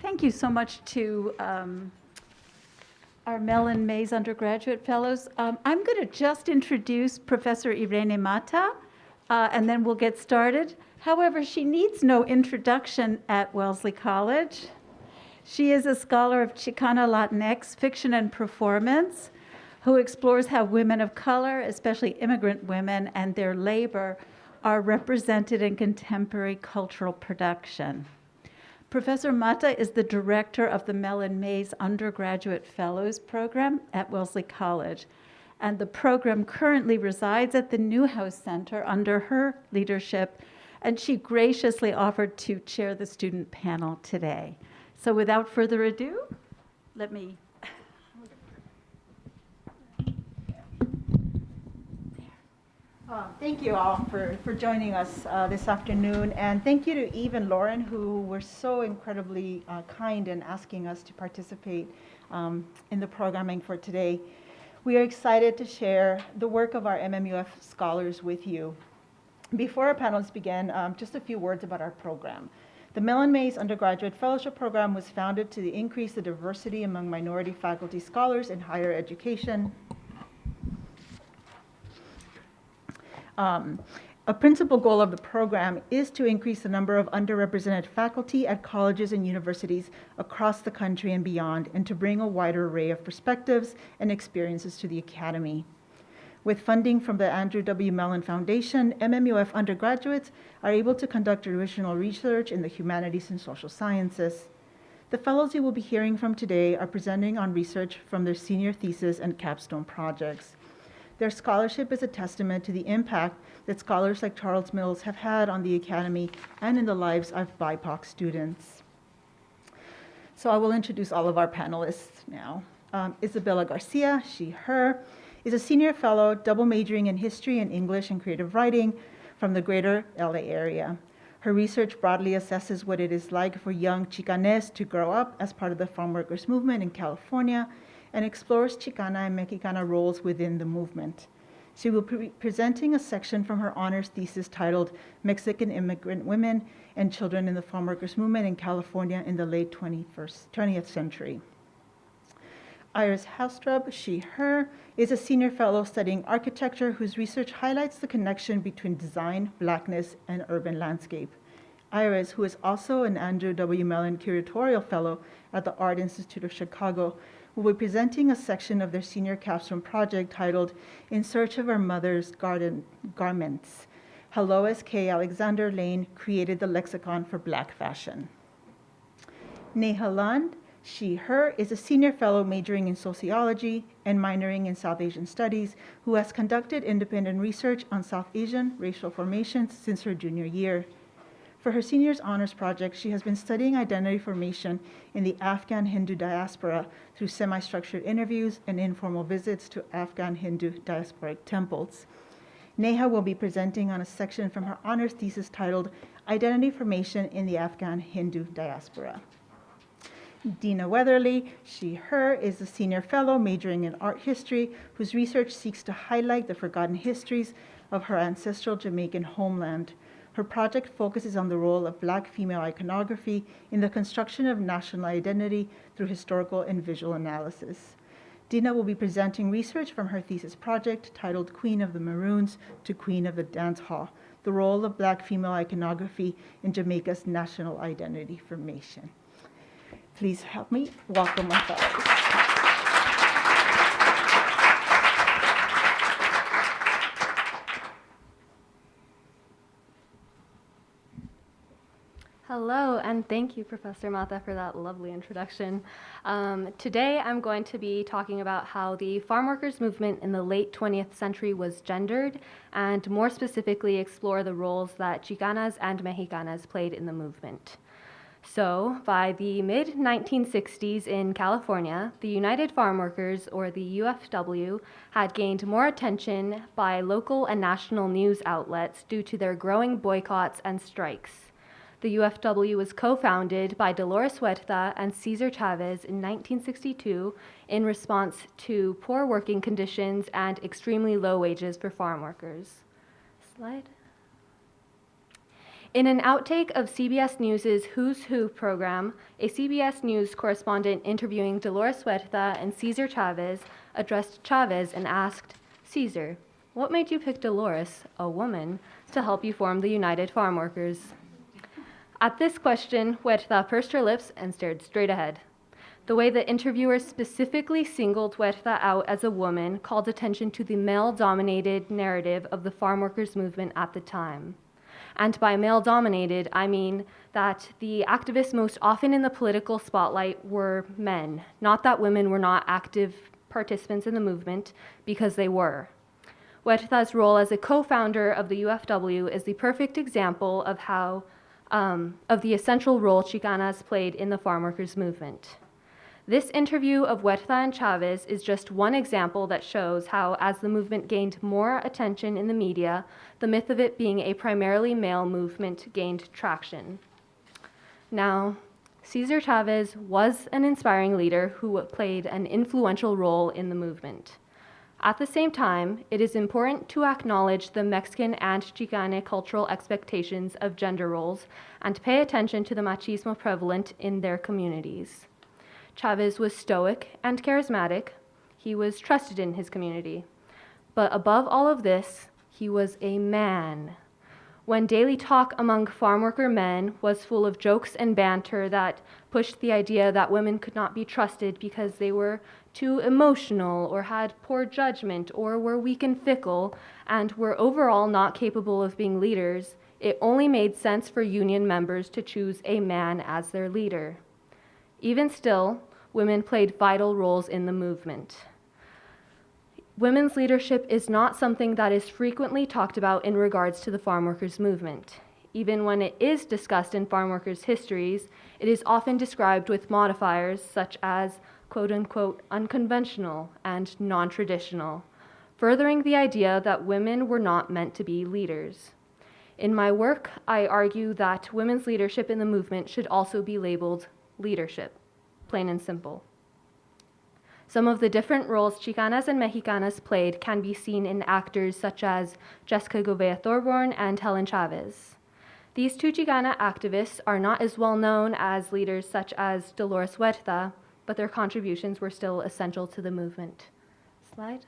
Thank you so much to our Mellon Mays undergraduate fellows. I'm going to just introduce Professor Irene Mata, and then we'll get started. However, she needs no introduction at Wellesley College. She is a scholar of Chicana Latinx fiction and performance, who explores how women of color, especially immigrant women, and their labor are represented in contemporary cultural production. Professor Mata is the director of the Mellon Mays Undergraduate Fellows Program at Wellesley College, and the program currently resides at the Newhouse Center under her leadership, and she graciously offered to chair the student panel today. So without further ado, let me... Thank you all for joining us this afternoon, and thank you to Eve and Lauren, who were so incredibly kind in asking us to participate in the programming for today. We are excited to share the work of our MMUF scholars with you. Before our panelists begin, just a few words about our program. The Mellon Mays Undergraduate Fellowship Program was founded to increase the diversity among minority faculty scholars in higher education. A principal goal of the program is to increase the number of underrepresented faculty at colleges and universities across the country and beyond, and to bring a wider array of perspectives and experiences to the academy. With funding from the Andrew W. Mellon Foundation, MMUF undergraduates are able to conduct original research in the humanities and social sciences. The fellows you will be hearing from today are presenting on research from their senior thesis and capstone projects. Their scholarship is a testament to the impact that scholars like Charles Mills have had on the academy and in the lives of BIPOC students. So I will introduce all of our panelists now. Isabella Garcia, she, her, is a senior fellow double majoring in history and English and creative writing from the greater LA area. Her research broadly assesses what it is like for young Chicanes to grow up as part of the farm workers movement in California, and explores Chicana and Mexicana roles within the movement. She will be presenting a section from her honors thesis titled Mexican Immigrant Women and Children in the Farm Workers Movement in California in the late 20th century. Iris Haustrup, she, her, is a senior fellow studying architecture whose research highlights the connection between design, Blackness, and urban landscape. Iris, who is also an Andrew W. Mellon Curatorial Fellow at the Art Institute of Chicago, will be presenting a section of their senior capstone project titled In Search of Our Mother's Garments, how Lois K. Alexander Lane created the lexicon for Black fashion. Neha Lund, she, her, is a senior fellow majoring in sociology and minoring in South Asian studies, who has conducted independent research on South Asian racial formations since her junior year. For her senior's honors project, she has been studying identity formation in the Afghan Hindu diaspora through semi-structured interviews and informal visits to Afghan Hindu diasporic temples. Neha will be presenting on a section from her honors thesis titled Identity Formation in the Afghan Hindu Diaspora. Deana Weatherly, she, her, is a senior fellow majoring in art history whose research seeks to highlight the forgotten histories of her ancestral Jamaican homeland. Her project focuses on the role of Black female iconography in the construction of national identity through historical and visual analysis. Deana will be presenting research from her thesis project titled Queen of the Maroons to Queen of the Dance Hall, the role of Black female iconography in Jamaica's national identity formation. Please help me welcome my fellows. Hello, and thank you, Professor Mata, for that lovely introduction. Today, I'm going to be talking about how the farm workers movement in the late 20th century was gendered, and more specifically, explore the roles that Chicanas and Mexicanas played in the movement. So, by the mid-1960s in California, the United Farm Workers, or the UFW, had gained more attention by local and national news outlets due to their growing boycotts and strikes. The UFW was co-founded by Dolores Huerta and Cesar Chavez in 1962 in response to poor working conditions and extremely low wages for farm workers. Slide. In an outtake of CBS News' Who's Who program, a CBS News correspondent interviewing Dolores Huerta and Cesar Chavez addressed Chavez and asked, "Cesar, what made you pick Dolores, a woman, to help you form the United Farm Workers?" At this question, Huerta pursed her lips and stared straight ahead. The way the interviewer specifically singled Huerta out as a woman called attention to the male-dominated narrative of the farm workers movement at the time. And by male-dominated, I mean that the activists most often in the political spotlight were men, not that women were not active participants in the movement, because they were. Huerta's role as a co-founder of the UFW is the perfect example of how of the essential role Chicanas played in the farm workers movement. This interview of Huerta and Chavez is just one example that shows how, as the movement gained more attention in the media, the myth of it being a primarily male movement gained traction. Now, Cesar Chavez was an inspiring leader who played an influential role in the movement. At the same time, it is important to acknowledge the Mexican and Chicana cultural expectations of gender roles and pay attention to the machismo prevalent in their communities. Chavez was stoic and charismatic. He was trusted in his community. But above all of this, he was a man. When daily talk among farm worker men was full of jokes and banter that pushed the idea that women could not be trusted because they were too emotional or had poor judgment or were weak and fickle and were overall not capable of being leaders, it only made sense for union members to choose a man as their leader. Even still, women played vital roles in the movement. Women's leadership is not something that is frequently talked about in regards to the farm workers movement. Even when it is discussed in farm workers' histories, it is often described with modifiers such as quote-unquote unconventional and non-traditional, furthering the idea that women were not meant to be leaders. In my work, I argue that women's leadership in the movement should also be labeled leadership. Plain and simple. Some of the different roles Chicanas and Mexicanas played can be seen in actors such as Jessica Govea Thorborn and Helen Chavez. These two Chicana activists are not as well known as leaders such as Dolores Huerta, but their contributions were still essential to the movement. Slide.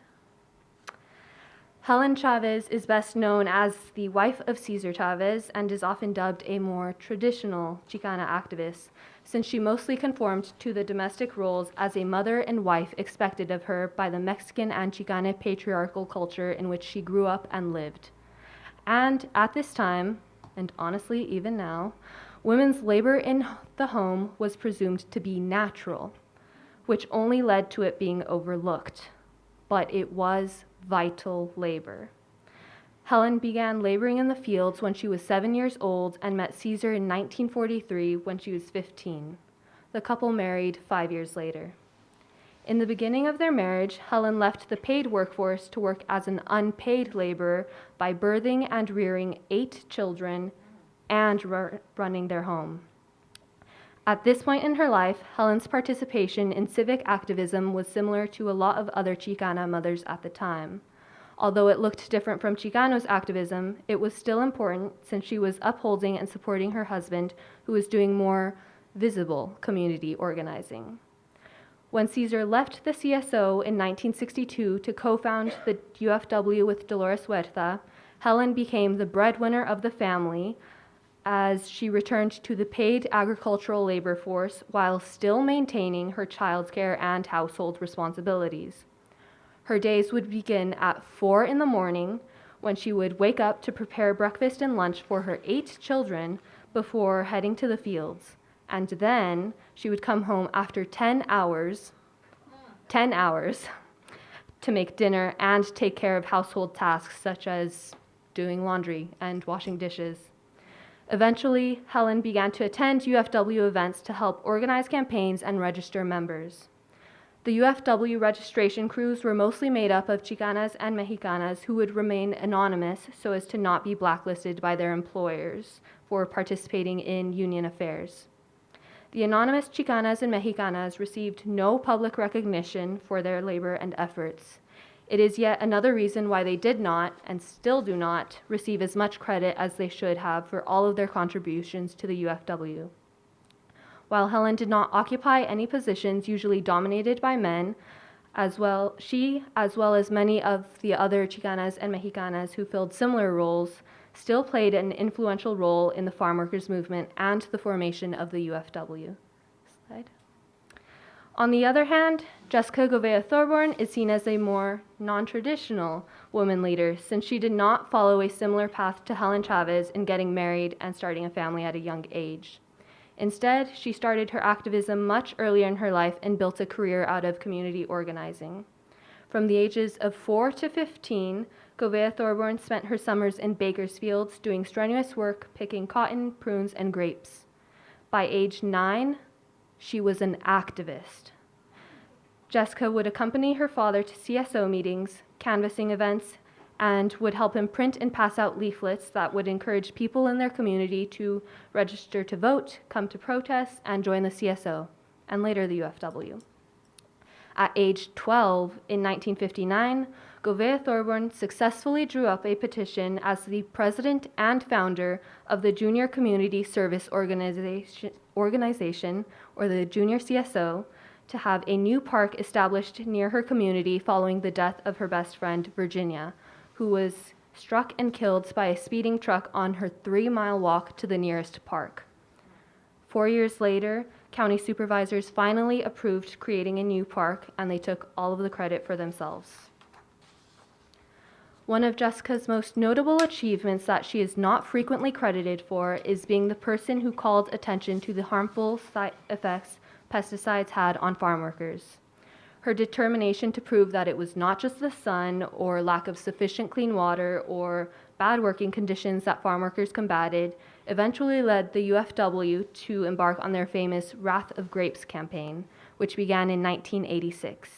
Helen Chavez is best known as the wife of Cesar Chavez and is often dubbed a more traditional Chicana activist, since she mostly conformed to the domestic roles as a mother and wife expected of her by the Mexican and Chicana patriarchal culture in which she grew up and lived. And at this time, and honestly even now, women's labor in the home was presumed to be natural, which only led to it being overlooked. But it was vital labor. Helen began laboring in the fields when she was 7 years old and met Cesar in 1943 when she was 15. The couple married 5 years later. In the beginning of their marriage, Helen left the paid workforce to work as an unpaid laborer by birthing and rearing 8 children and running their home. At this point in her life, Helen's participation in civic activism was similar to a lot of other Chicana mothers at the time. Although it looked different from Chicano's activism, it was still important since she was upholding and supporting her husband, who was doing more visible community organizing. When Cesar left the CSO in 1962 to co-found the UFW with Dolores Huerta, Helen became the breadwinner of the family as she returned to the paid agricultural labor force while still maintaining her childcare and household responsibilities. Her days would begin at 4 in the morning when she would wake up to prepare breakfast and lunch for her 8 children before heading to the fields. And then she would come home after 10 hours to make dinner and take care of household tasks such as doing laundry and washing dishes. Eventually, Helen began to attend UFW events to help organize campaigns and register members. The UFW registration crews were mostly made up of Chicanas and Mexicanas who would remain anonymous so as to not be blacklisted by their employers for participating in union affairs. The anonymous Chicanas and Mexicanas received no public recognition for their labor and efforts. It is yet another reason why they did not, and still do not, receive as much credit as they should have for all of their contributions to the UFW. While Helen did not occupy any positions usually dominated by men, she, as well as many of the other Chicanas and Mexicanas who filled similar roles, still played an influential role in the farm workers movement and the formation of the UFW. Slide. On the other hand, Jessica Govea Thorburn is seen as a more non-traditional woman leader, since she did not follow a similar path to Helen Chavez in getting married and starting a family at a young age. Instead, she started her activism much earlier in her life and built a career out of community organizing. From the ages of 4 to 15, Govea Thorburn spent her summers in Bakersfield doing strenuous work picking cotton, prunes, and grapes. By age 9, she was an activist. Jessica would accompany her father to CSO meetings, canvassing events, and would help him print and pass out leaflets that would encourage people in their community to register to vote, come to protests, and join the CSO, and later the UFW. At age 12, in 1959, Govea Thorburn successfully drew up a petition as the president and founder of the Junior Community Service Organization, or the Junior CSO, to have a new park established near her community following the death of her best friend, Virginia, who was struck and killed by a speeding truck on her 3-mile walk to the nearest park. 4 years later, county supervisors finally approved creating a new park, and they took all of the credit for themselves. One of Jessica's most notable achievements that she is not frequently credited for is being the person who called attention to the harmful side effects pesticides had on farm workers. Her determination to prove that it was not just the sun or lack of sufficient clean water or bad working conditions that farm workers combated eventually led the UFW to embark on their famous Wrath of Grapes campaign, which began in 1986.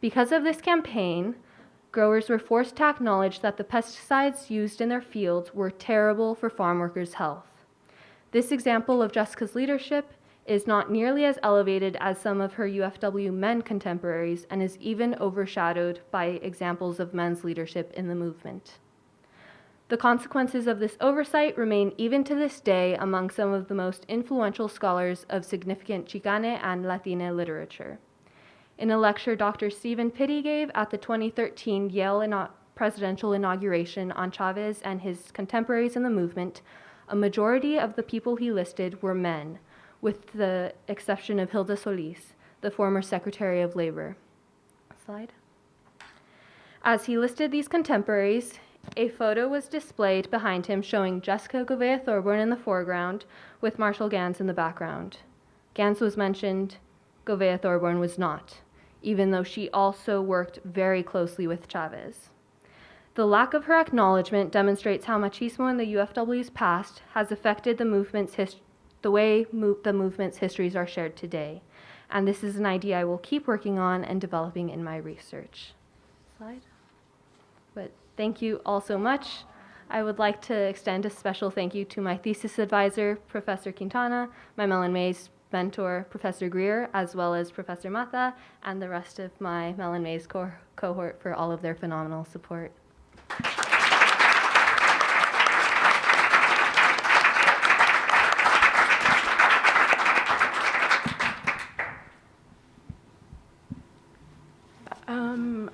Because of this campaign, growers were forced to acknowledge that the pesticides used in their fields were terrible for farm workers' health. This example of Jessica's leadership is not nearly as elevated as some of her UFW men contemporaries and is even overshadowed by examples of men's leadership in the movement. The consequences of this oversight remain even to this day among some of the most influential scholars of significant Chicane and Latina literature. In a lecture Dr. Stephen Pitti gave at the 2013 Yale presidential inauguration on Chavez and his contemporaries in the movement, a majority of the people he listed were men, with the exception of Hilda Solis, the former Secretary of Labor. Slide. As he listed these contemporaries, a photo was displayed behind him showing Jessica Govea Thorburn in the foreground with Marshall Gans in the background. Gans was mentioned, Govea Thorburn was not, even though she also worked very closely with Chavez. The lack of her acknowledgement demonstrates how machismo in the UFW's past has affected the way the movement's histories are shared today. And this is an idea I will keep working on and developing in my research. Slide. But thank you all so much. I would like to extend a special thank you to my thesis advisor, Professor Quintana, my Mellon Mays mentor, Professor Greer, as well as Professor Mata, and the rest of my Mellon Mays cohort for all of their phenomenal support.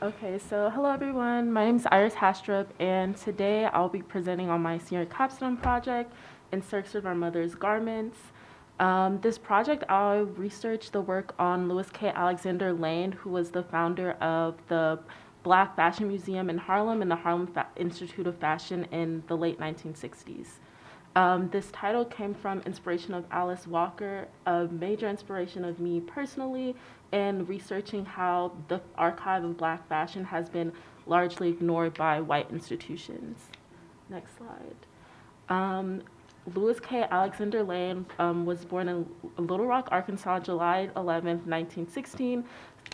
Okay, so hello everyone. My name is Iris Hastrup, and today I'll be presenting on my senior capstone project, In Search of Our Mother's Garments. This project, I researched the work on Louis K. Alexander Lane, who was the founder of the Black Fashion Museum in Harlem and the Harlem Institute of Fashion in the late 1960s. This title came from inspiration of Alice Walker, a major inspiration of me personally, in researching how the archive of Black fashion has been largely ignored by white institutions. Next slide. Louis K. Alexander Lane was born in Little Rock, Arkansas, July 11th, 1916.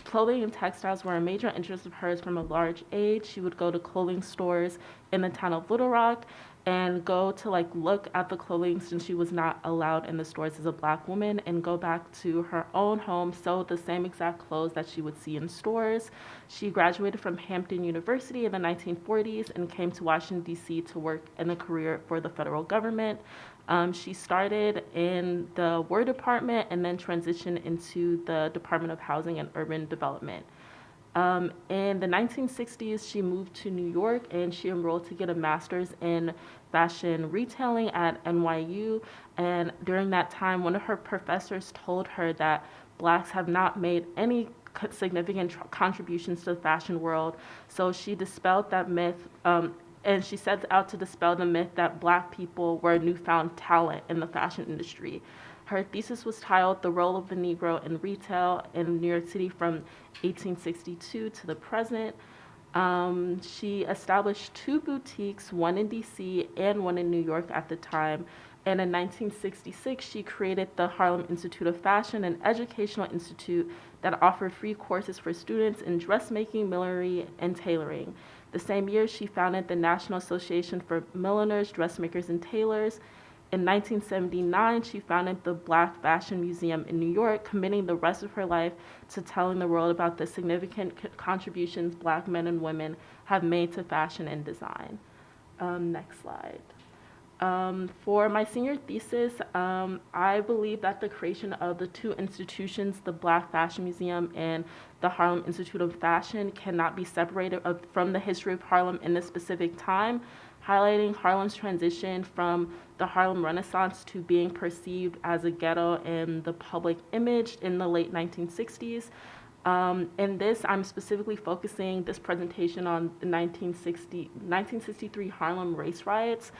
Clothing and textiles were a major interest of hers from a large age. She would go to clothing stores in the town of Little Rock and go to like look at the clothing since she was not allowed in the stores as a Black woman, and go back to her own home, sew the same exact clothes that she would see in stores. She graduated from Hampton University in the 1940s and came to Washington, D.C. to work in a career for the federal government. She started in the War Department and then transitioned into the Department of Housing and Urban Development. In the 1960s, she moved to New York and she enrolled to get a master's in fashion retailing at NYU. And during that time, one of her professors told her that Blacks have not made any significant contributions to the fashion world. So she dispelled that myth, and she set out to dispel the myth that Black people were newfound talent in the fashion industry. Her thesis was titled The Role of the Negro in Retail in New York City from 1862 to the present. She established 2 boutiques, one in DC and one in New York at the time. And in 1966, she created the Harlem Institute of Fashion, an educational institute that offered free courses for students in dressmaking, millinery, and tailoring. The same year, she founded the National Association for Milliners, Dressmakers, and Tailors. In 1979, she founded the Black Fashion Museum in New York, committing the rest of her life to telling the world about the significant contributions Black men and women have made to fashion and design. Next slide. For my senior thesis, I believe that the creation of the 2 institutions, the Black Fashion Museum and the Harlem Institute of Fashion, cannot be separated from the history of Harlem in this specific time, highlighting Harlem's transition from the Harlem Renaissance to being perceived as a ghetto in the public image in the late 1960s. In this, I'm specifically focusing this presentation on the 1963 Harlem race riots.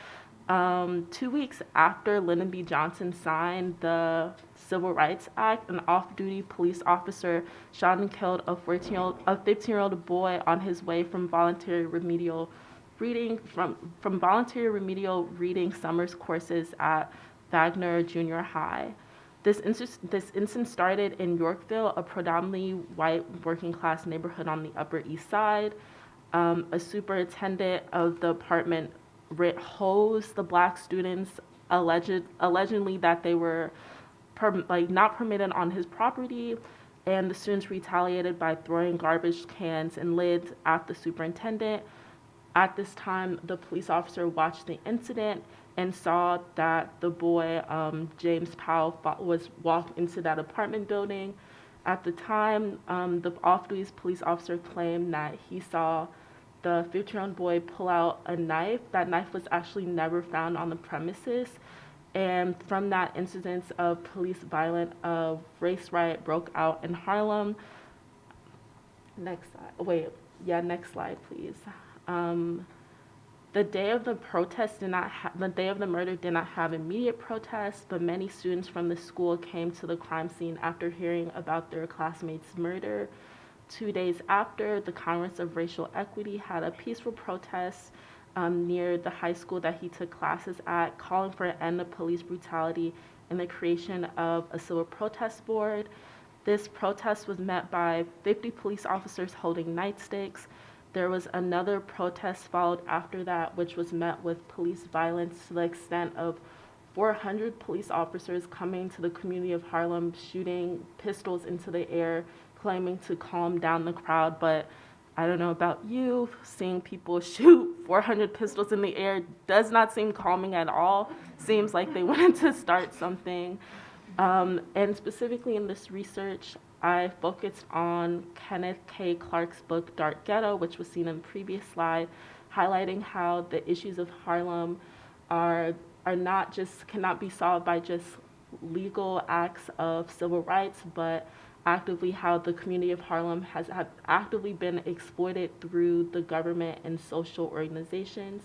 2 weeks after Lyndon B. Johnson signed the Civil Rights Act, an off-duty police officer shot and killed a 15-year-old boy on his way from voluntary remedial reading summer's courses at Wagner Junior High. This instance started in Yorkville, a predominantly white working-class neighborhood on the Upper East Side. A superintendent of the department hosed the Black students, allegedly that they were not permitted on his property, and the students retaliated by throwing garbage cans and lids at the superintendent. At this time, the police officer watched the incident and saw that the boy, James Powell, was walked into that apartment building. At the time, the off-duty police officer claimed that he saw the 15-year-old boy pull out a knife. That knife was actually never found on the premises. And from that incident of police violence, a race riot broke out in Harlem. Next slide, please. The day of the murder did not have immediate protests, but many students from the school came to the crime scene after hearing about their classmates' murder. 2 days after, the Congress of Racial Equity had a peaceful protest near the high school that he took classes at, calling for an end to police brutality and the creation of a civil protest board. This protest was met by 50 police officers holding nightsticks. There was another protest followed after that, which was met with police violence to the extent of 400 police officers coming to the community of Harlem, shooting pistols into the air, claiming to calm down the crowd. But I don't know about you, seeing people shoot 400 pistols in the air does not seem calming at all. Seems like they wanted to start something. And specifically in this research, I focused on Kenneth K. Clark's book, Dark Ghetto, which was seen in the previous slide, highlighting how the issues of Harlem cannot be solved by just legal acts of civil rights, but actively how the community of Harlem has actively been exploited through the government and social organizations.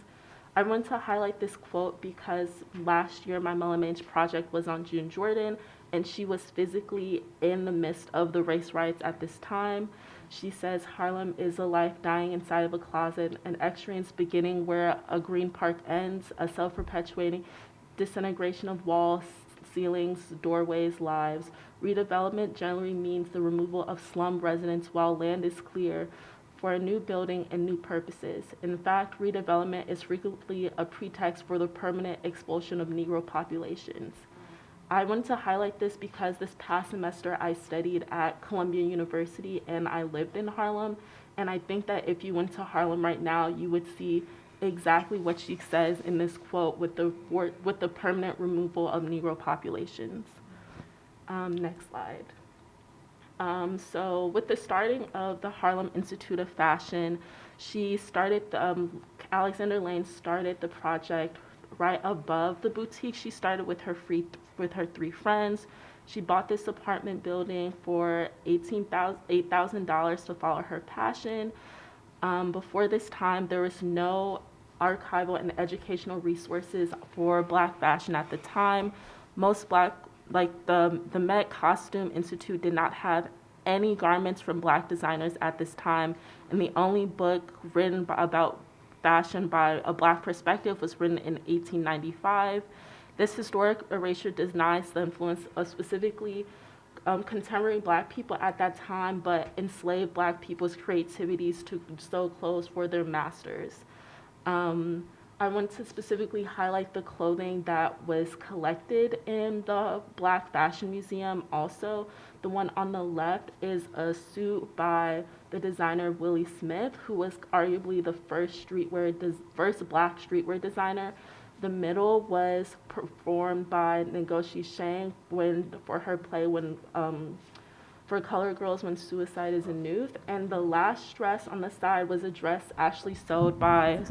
I want to highlight this quote because last year my Mellon Mays project was on June Jordan, and she was physically in the midst of the race riots at this time. She says, "Harlem is a life dying inside of a closet, an experience beginning where a green park ends, a self-perpetuating disintegration of walls, ceilings, doorways, lives. Redevelopment generally means the removal of slum residents while land is clear for a new building and new purposes. In fact, redevelopment is frequently a pretext for the permanent expulsion of Negro populations. I wanted to highlight this because this past semester I studied at Columbia University and I lived in Harlem. And I think that if you went to Harlem right now, you would see exactly what she says in this quote with the permanent removal of Negro populations. Next slide. So with the starting of the Harlem Institute of Fashion, she started, Alexander Lane started the project right above the boutique. She started with her three friends. She bought this apartment building for $8,000 to follow her passion. Before this time, there was no archival and educational resources for Black fashion at the time. Most Black, like the Met Costume Institute did not have any garments from Black designers at this time, and the only book written about fashion by a Black perspective was written in 1895. This historic erasure denies the influence of specifically contemporary Black people at that time, but enslaved Black people's creativities to sew clothes for their masters. I want to specifically highlight the clothing that was collected in the Black Fashion Museum also. The one on the left is a suit by the designer Willie Smith, who was arguably the first Black streetwear designer. The middle was performed by Ngozi Shang for her play for Colored Girls When Suicide is in Youth. And the last dress on the side was a dress actually sewed by,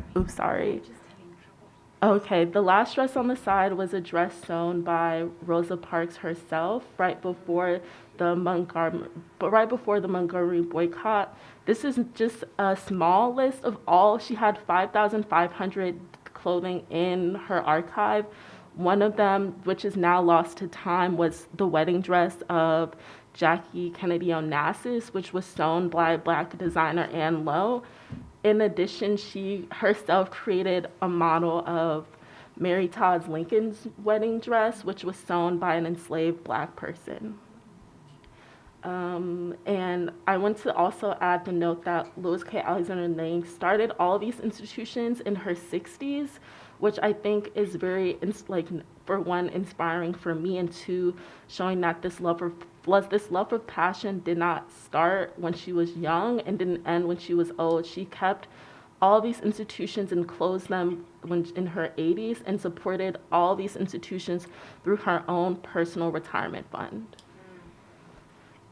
Okay, the last dress on the side was a dress sewn by Rosa Parks herself right before the Montgomery boycott. This is just a small list of all. She had 5,500 clothing in her archive. One of them, which is now lost to time, was the wedding dress of Jackie Kennedy Onassis, which was sewn by Black designer Ann Lowe. In addition, she herself created a model of Mary Todd Lincoln's wedding dress, which was sewn by an enslaved Black person. And I want to also add the note that Louis K. Alexander Lane started all these institutions in her 60s, which I think is very, for one, inspiring for me, and two, showing that this love of passion did not start when she was young and didn't end when she was old. She kept all these institutions and closed them in her 80s and supported all these institutions through her own personal retirement fund.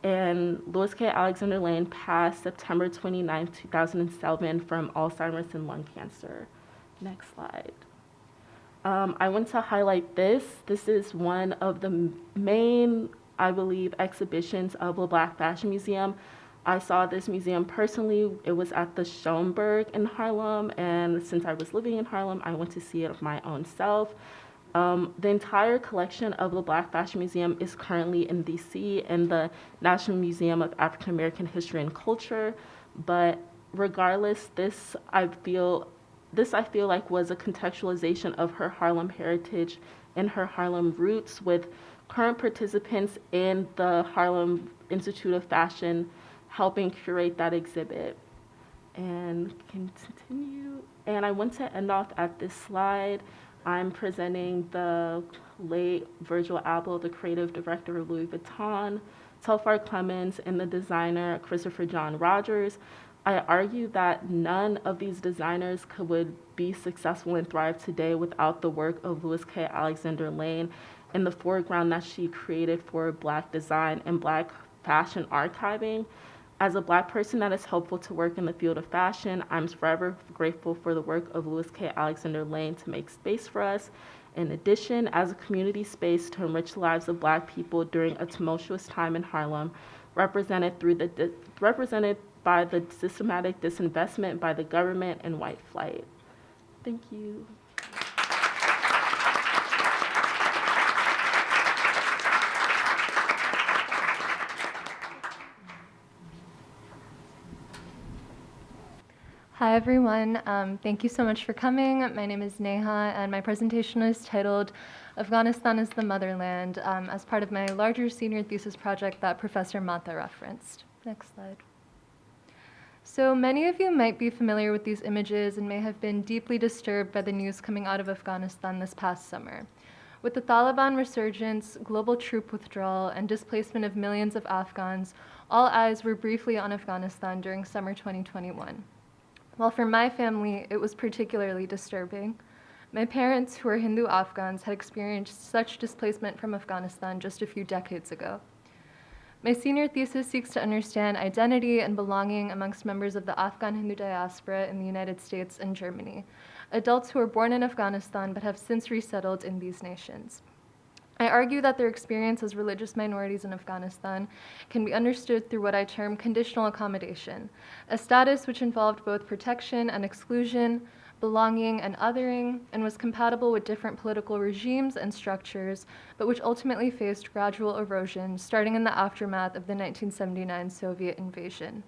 And Louis K. Alexander Lane passed September 29, 2007 from Alzheimer's and lung cancer. Next slide. I want to highlight this. This is one of the main, I believe, exhibitions of the Black Fashion Museum. I saw this museum personally. It was at the Schoenberg in Harlem, and since I was living in Harlem, I went to see it my own self. The entire collection of the Black Fashion Museum is currently in DC in the National Museum of African American History and Culture. But regardless, this I feel like was a contextualization of her Harlem heritage and her Harlem roots, with current participants in the Harlem Institute of Fashion helping curate that exhibit. And continue. And I want to end off at this slide. I'm presenting the late Virgil Abloh, the creative director of Louis Vuitton, Telfar Clemens, and the designer Christopher John Rogers. I argue that none of these designers would be successful and thrive today without the work of Louis K. Alexander Lane and the foreground that she created for Black design and Black fashion archiving. As a Black person that is hopeful to work in the field of fashion, I'm forever grateful for the work of Louis K. Alexander Lane to make space for us. In addition, as a community space to enrich the lives of Black people during a tumultuous time in Harlem, represented by the systematic disinvestment by the government and white flight. Thank you. Hi, everyone. Thank you so much for coming. My name is Neha, and my presentation is titled Afghanistan is the Motherland, as part of my larger senior thesis project that Professor Mata referenced. Next slide. So many of you might be familiar with these images and may have been deeply disturbed by the news coming out of Afghanistan this past summer. With the Taliban resurgence, global troop withdrawal, and displacement of millions of Afghans, all eyes were briefly on Afghanistan during summer 2021. While for my family, it was particularly disturbing. My parents, who are Hindu Afghans, had experienced such displacement from Afghanistan just a few decades ago. My senior thesis seeks to understand identity and belonging amongst members of the Afghan Hindu diaspora in the United States and Germany, adults who were born in Afghanistan but have since resettled in these nations. I argue that their experience as religious minorities in Afghanistan can be understood through what I term conditional accommodation, a status which involved both protection and exclusion, belonging and othering, and was compatible with different political regimes and structures, but which ultimately faced gradual erosion starting in the aftermath of the 1979 Soviet invasion.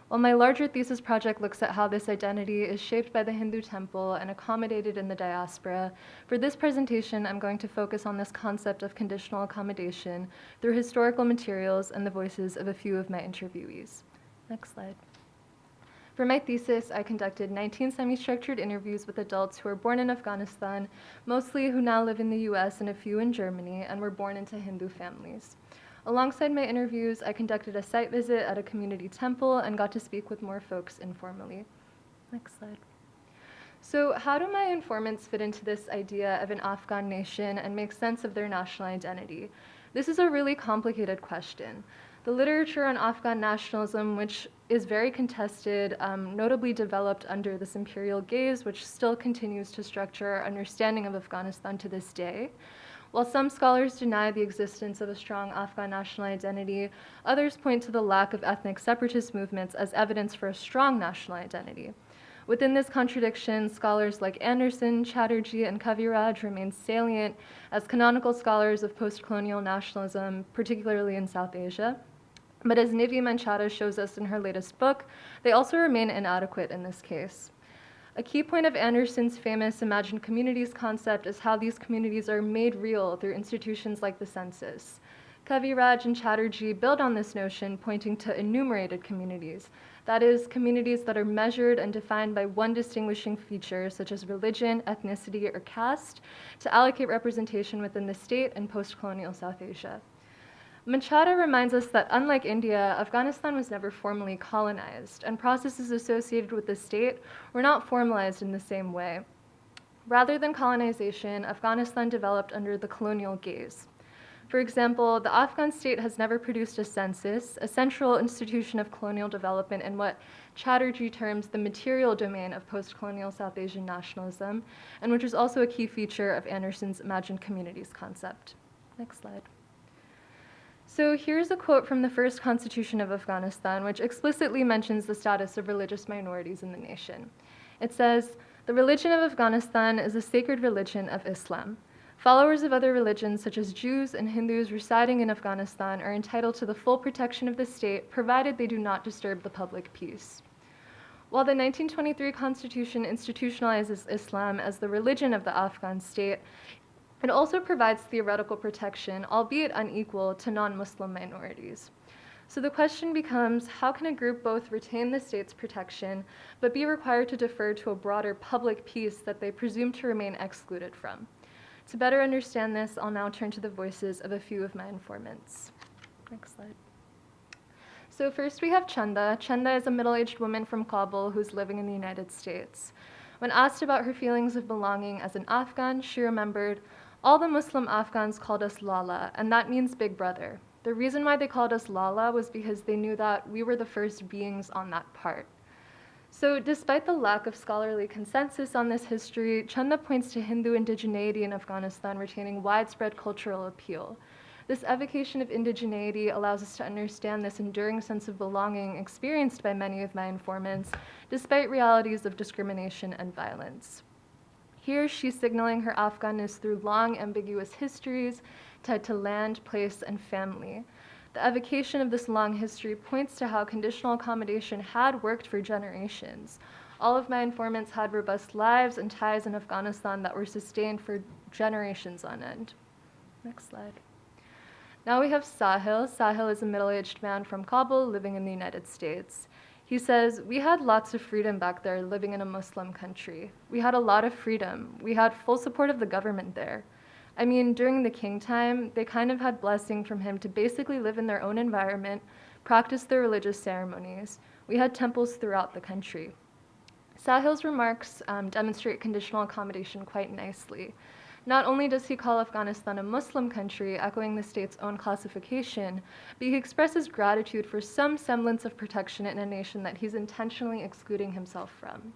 While my larger thesis project looks at how this identity is shaped by the Hindu temple and accommodated in the diaspora, for this presentation I'm going to focus on this concept of conditional accommodation through historical materials and the voices of a few of my interviewees. Next slide. For my thesis, I conducted 19 semi-structured interviews with adults who were born in Afghanistan, mostly who now live in the US and a few in Germany, and were born into Hindu families. Alongside my interviews, I conducted a site visit at a community temple and got to speak with more folks informally. Next slide. So how do my informants fit into this idea of an Afghan nation and make sense of their national identity? This is a really complicated question. The literature on Afghan nationalism, which is very contested, notably developed under this imperial gaze, which still continues to structure our understanding of Afghanistan to this day. While some scholars deny the existence of a strong Afghan national identity, others point to the lack of ethnic separatist movements as evidence for a strong national identity. Within this contradiction, scholars like Anderson, Chatterjee, and Kaviraj remain salient as canonical scholars of post-colonial nationalism, particularly in South Asia. But as Nivi Manchada shows us in her latest book, they also remain inadequate in this case. A key point of Anderson's famous imagined communities concept is how these communities are made real through institutions like the census. Kaviraj and Chatterjee build on this notion, pointing to enumerated communities, that is, communities that are measured and defined by one distinguishing feature, such as religion, ethnicity, or caste, to allocate representation within the state and post-colonial South Asia. Manchada reminds us that unlike India, Afghanistan was never formally colonized, and processes associated with the state were not formalized in the same way. Rather than colonization, Afghanistan developed under the colonial gaze. For example, the Afghan state has never produced a census, a central institution of colonial development in what Chatterjee terms the material domain of post-colonial South Asian nationalism, and which is also a key feature of Anderson's imagined communities concept. Next slide. So here's a quote from the first constitution of Afghanistan, which explicitly mentions the status of religious minorities in the nation. It says, "The religion of Afghanistan is a sacred religion of Islam. Followers of other religions, such as Jews and Hindus residing in Afghanistan, are entitled to the full protection of the state, provided they do not disturb the public peace." While the 1923 Constitution institutionalizes Islam as the religion of the Afghan state, it also provides theoretical protection, albeit unequal, to non-Muslim minorities. So the question becomes, how can a group both retain the state's protection, but be required to defer to a broader public peace that they presume to remain excluded from? To better understand this, I'll now turn to the voices of a few of my informants. Next slide. So first we have Chanda. Chanda is a middle-aged woman from Kabul who's living in the United States. When asked about her feelings of belonging as an Afghan, she remembered, "All the Muslim Afghans called us Lala, and that means big brother. The reason why they called us Lala was because they knew that we were the first beings on that part." So despite the lack of scholarly consensus on this history, Chanda points to Hindu indigeneity in Afghanistan retaining widespread cultural appeal. This evocation of indigeneity allows us to understand this enduring sense of belonging experienced by many of my informants, despite realities of discrimination and violence. Here, she's signaling her Afghanness through long, ambiguous histories tied to land, place, and family. The evocation of this long history points to how conditional accommodation had worked for generations. All of my informants had robust lives and ties in Afghanistan that were sustained for generations on end. Next slide. Now we have Sahil. Sahil is a middle-aged man from Kabul living in the United States. He says, "We had lots of freedom back there living in a Muslim country. We had a lot of freedom. We had full support of the government there. I mean, during the king time, they kind of had blessing from him to basically live in their own environment, practice their religious ceremonies. We had temples throughout the country." Sahil's remarks demonstrate conditional accommodation quite nicely. Not only does he call Afghanistan a Muslim country, echoing the state's own classification, but he expresses gratitude for some semblance of protection in a nation that he's intentionally excluding himself from.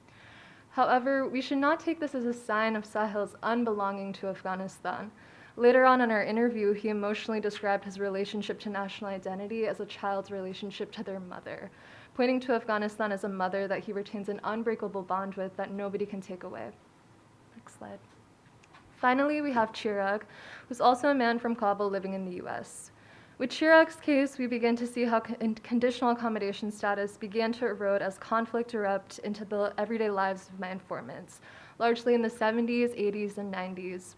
However, we should not take this as a sign of Sahil's unbelonging to Afghanistan. Later on in our interview, he emotionally described his relationship to national identity as a child's relationship to their mother, pointing to Afghanistan as a mother that he retains an unbreakable bond with that nobody can take away. Next slide. Finally, we have Chirag, who's also a man from Kabul living in the US. With Chirag's case, we begin to see how conditional accommodation status began to erode as conflict erupted into the everyday lives of my informants, largely in the 70s, 80s, and 90s.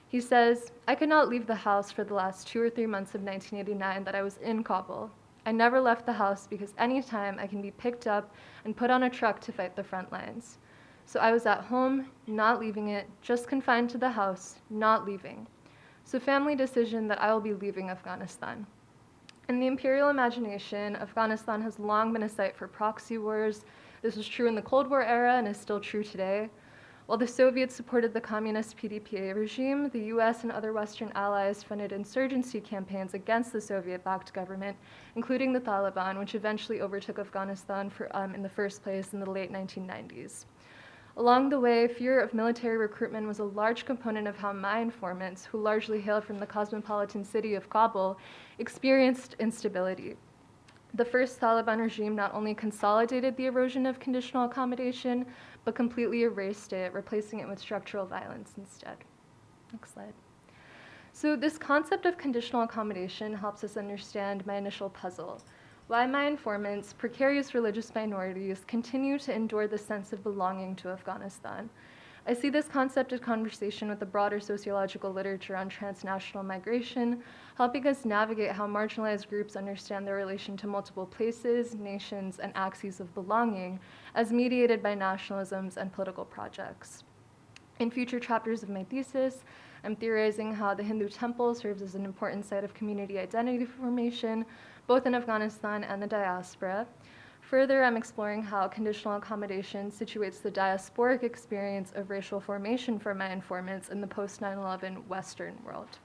He says, "I could not leave the house for the last 2 or 3 months of 1989 that I was in Kabul. I never left the house because anytime I can be picked up and put on a truck to fight the front lines. So I was at home, not leaving it, just confined to the house, not leaving. So family decision that I will be leaving Afghanistan." In the imperial imagination, Afghanistan has long been a site for proxy wars. This was true in the Cold War era and is still true today. While the Soviets supported the communist PDPA regime, the US and other Western allies funded insurgency campaigns against the Soviet-backed government, including the Taliban, which eventually overtook Afghanistan in the first place in the late 1990s. Along the way, fear of military recruitment was a large component of how my informants, who largely hailed from the cosmopolitan city of Kabul, experienced instability. The first Taliban regime not only consolidated the erosion of conditional accommodation, but completely erased it, replacing it with structural violence instead. Next slide. So this concept of conditional accommodation helps us understand my initial puzzle. Why my informants, precarious religious minorities, continue to endure the sense of belonging to Afghanistan. I see this concept in conversation with the broader sociological literature on transnational migration, helping us navigate how marginalized groups understand their relation to multiple places, nations, and axes of belonging as mediated by nationalisms and political projects. In future chapters of my thesis, I'm theorizing how the Hindu temple serves as an important site of community identity formation, both in Afghanistan and the diaspora. Further, I'm exploring how conditional accommodation situates the diasporic experience of racial formation for my informants in the post-9/11 Western world.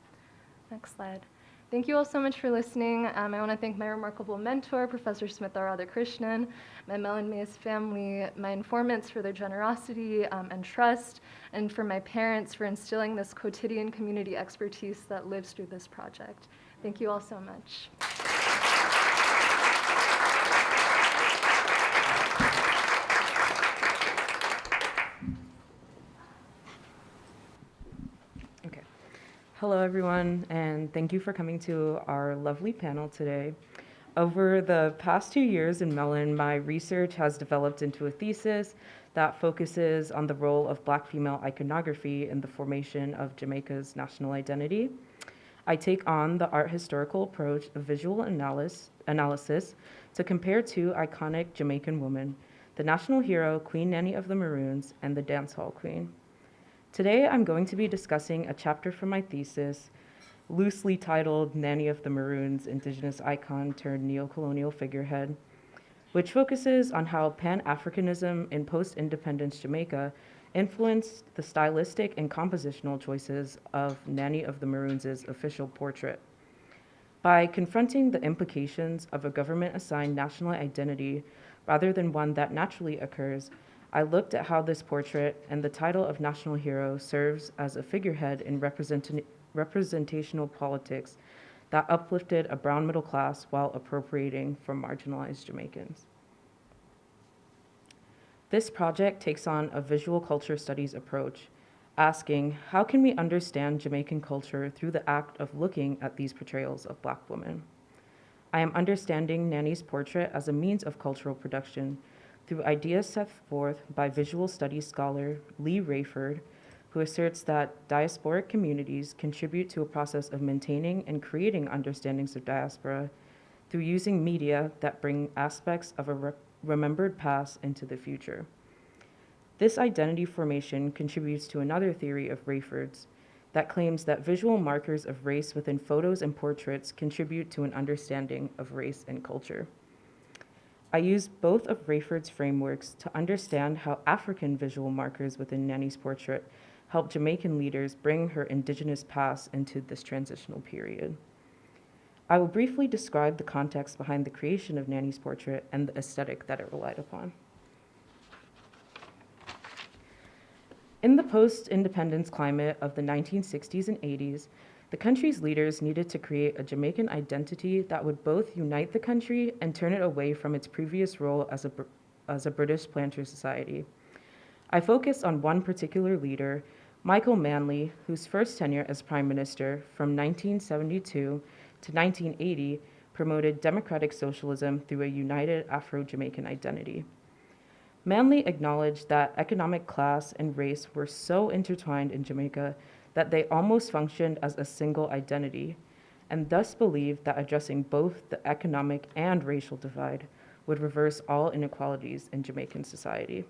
Next slide. Thank you all so much for listening. I want to thank my remarkable mentor, Professor Smita Radhakrishnan, my Mellon Mays family, my informants for their generosity and trust, and for my parents for instilling this quotidian community expertise that lives through this project. Thank you all so much. Hello, everyone, and thank you for coming to our lovely panel today. Over the past 2 years in Mellon, my research has developed into a thesis that focuses on the role of Black female iconography in the formation of Jamaica's national identity. I take on the art historical approach of visual analysis to compare 2 iconic Jamaican women, the national hero, Queen Nanny of the Maroons, and the dancehall queen. Today, I'm going to be discussing a chapter from my thesis, loosely titled Nanny of the Maroons, Indigenous Icon Turned Neocolonial Figurehead, which focuses on how Pan-Africanism in post-independence Jamaica influenced the stylistic and compositional choices of Nanny of the Maroons' official portrait. By confronting the implications of a government-assigned national identity rather than one that naturally occurs, I looked at how this portrait and the title of national hero serves as a figurehead in representational politics that uplifted a brown middle class while appropriating from marginalized Jamaicans. This project takes on a visual culture studies approach, asking, how can we understand Jamaican culture through the act of looking at these portrayals of Black women? I am understanding Nanny's portrait as a means of cultural production through ideas set forth by visual studies scholar Lee Rayford, who asserts that diasporic communities contribute to a process of maintaining and creating understandings of diaspora through using media that bring aspects of a remembered past into the future. This identity formation contributes to another theory of Rayford's that claims that visual markers of race within photos and portraits contribute to an understanding of race and culture. I use both of Rayford's frameworks to understand how African visual markers within Nanny's portrait helped Jamaican leaders bring her indigenous past into this transitional period. I will briefly describe the context behind the creation of Nanny's portrait and the aesthetic that it relied upon. In the post-independence climate of the 1960s and 80s, the country's leaders needed to create a Jamaican identity that would both unite the country and turn it away from its previous role as a British planter society. I focus on one particular leader, Michael Manley, whose first tenure as Prime Minister from 1972 to 1980 promoted democratic socialism through a united Afro-Jamaican identity. Manley acknowledged that economic class and race were so intertwined in Jamaica that they almost functioned as a single identity, and thus believed that addressing both the economic and racial divide would reverse all inequalities in Jamaican society.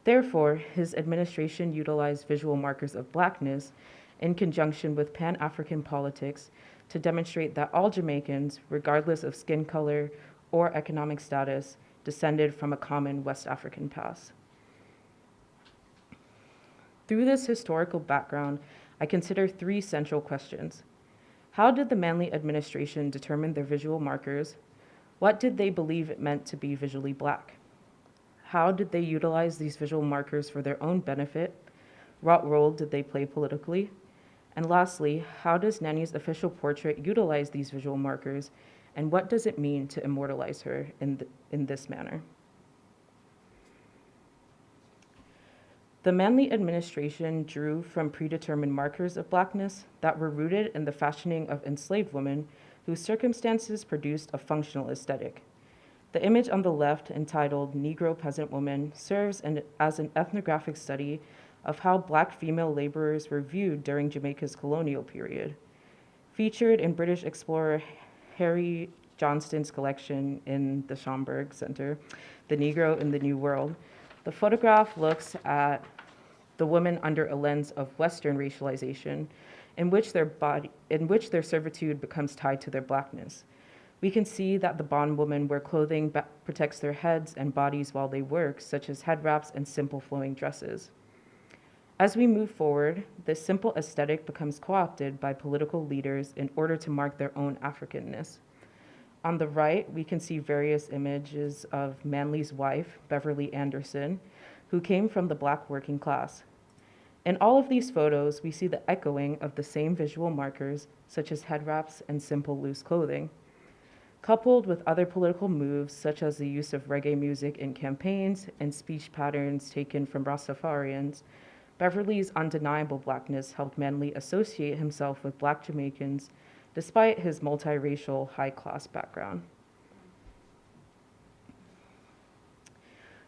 Therefore, his administration utilized visual markers of Blackness in conjunction with Pan-African politics to demonstrate that all Jamaicans, regardless of skin color or economic status, descended from a common West African past. Through this historical background, I consider three central questions. How did the Manley administration determine their visual markers? What did they believe it meant to be visually Black? How did they utilize these visual markers for their own benefit? What role did they play politically? And lastly, how does Nanny's official portrait utilize these visual markers, and what does it mean to immortalize her in this manner? The Manley administration drew from predetermined markers of Blackness that were rooted in the fashioning of enslaved women whose circumstances produced a functional aesthetic. The image on the left, entitled Negro Peasant Woman, serves as an ethnographic study of how Black female laborers were viewed during Jamaica's colonial period. Featured in British explorer Harry Johnston's collection in the Schomburg Center, The Negro in the New World, the photograph looks at the woman under a lens of Western racialization, in which their servitude becomes tied to their Blackness. We can see that the bondwomen wear clothing that protects their heads and bodies while they work, such as head wraps and simple flowing dresses. As we move forward, this simple aesthetic becomes co-opted by political leaders in order to mark their own Africanness. On the right, we can see various images of Manley's wife, Beverly Anderson, who came from the Black working class. In all of these photos, we see the echoing of the same visual markers, such as head wraps and simple loose clothing. Coupled with other political moves, such as the use of reggae music in campaigns and speech patterns taken from Rastafarians, Beverly's undeniable Blackness helped Manley associate himself with Black Jamaicans despite his multiracial, high-class background.